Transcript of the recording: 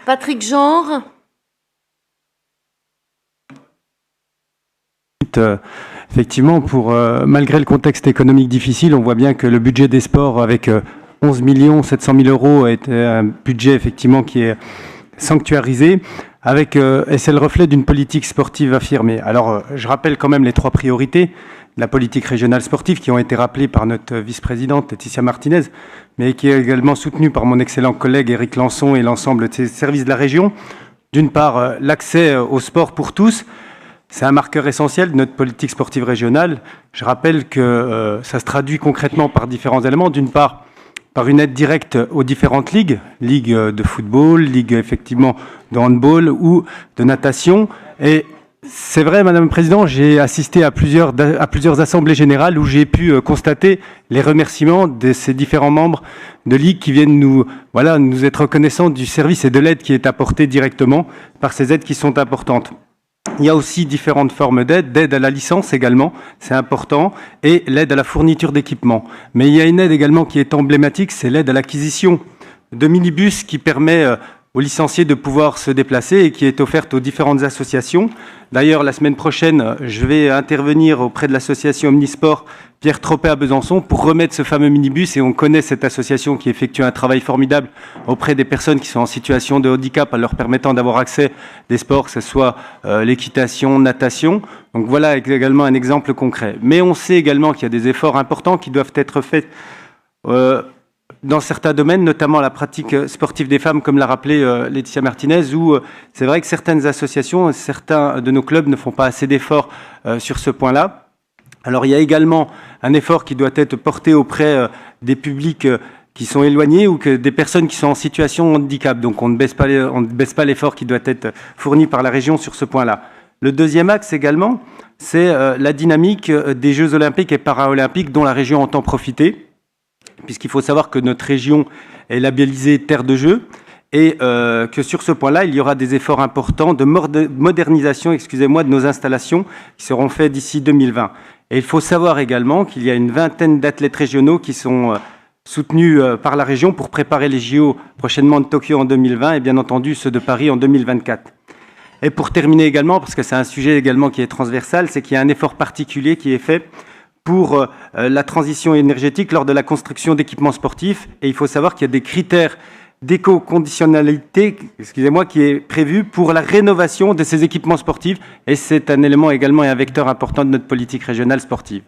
Patrick Genre. Effectivement, malgré le contexte économique difficile, on voit bien que le budget des sports avec 11 700 000 euros est un budget effectivement qui est sanctuarisé et c'est le reflet d'une politique sportive affirmée. Alors, je rappelle quand même les 3 priorités de la politique régionale sportive qui ont été rappelées par notre vice-présidente Laetitia Martinez, mais qui est également soutenue par mon excellent collègue Éric Lançon et l'ensemble de ses services de la région. D'une part, l'accès au sport pour tous. C'est un marqueur essentiel de notre politique sportive régionale. Je rappelle que ça se traduit concrètement par différents éléments. D'une part, par une aide directe aux différentes ligues de football, ligues effectivement de handball ou de natation. Et c'est vrai, Madame la Présidente, j'ai assisté à plusieurs assemblées générales où j'ai pu constater les remerciements de ces différents membres de ligues qui viennent nous être reconnaissants du service et de l'aide qui est apportée directement par ces aides qui sont importantes. Il y a aussi différentes formes d'aide à la licence également, c'est important, et l'aide à la fourniture d'équipements. Mais il y a une aide également qui est emblématique, c'est l'aide à l'acquisition de minibus qui permet aux licenciés de pouvoir se déplacer et qui est offerte aux différentes associations. D'ailleurs, la semaine prochaine, je vais intervenir auprès de l'association Omnisport Pierre Tropet à Besançon pour remettre ce fameux minibus, et on connaît cette association qui effectue un travail formidable auprès des personnes qui sont en situation de handicap en leur permettant d'avoir accès à des sports, que ce soit l'équitation, natation. Donc voilà également un exemple concret. Mais on sait également qu'il y a des efforts importants qui doivent être faits dans certains domaines, notamment la pratique sportive des femmes, comme l'a rappelé Laetitia Martinez, où c'est vrai que certaines associations, certains de nos clubs ne font pas assez d'efforts sur ce point-là. Alors il y a également un effort qui doit être porté auprès des publics qui sont éloignés ou que des personnes qui sont en situation de handicap. Donc on ne baisse pas l'effort qui doit être fourni par la région sur ce point-là. Le deuxième axe également, c'est la dynamique des Jeux olympiques et paralympiques dont la région entend profiter, puisqu'il faut savoir que notre région est labellisée terre de jeux et que sur ce point-là, il y aura des efforts importants de modernisation, de nos installations qui seront faits d'ici 2020. Et il faut savoir également qu'il y a une vingtaine d'athlètes régionaux qui sont soutenus par la région pour préparer les JO prochainement de Tokyo en 2020 et bien entendu ceux de Paris en 2024. Et pour terminer également, parce que c'est un sujet également qui est transversal, c'est qu'il y a un effort particulier qui est fait pour la transition énergétique lors de la construction d'équipements sportifs. Et il faut savoir qu'il y a des critères d'éco-conditionnalité, qui est prévu pour la rénovation de ces équipements sportifs. Et c'est un élément également et un vecteur important de notre politique régionale sportive.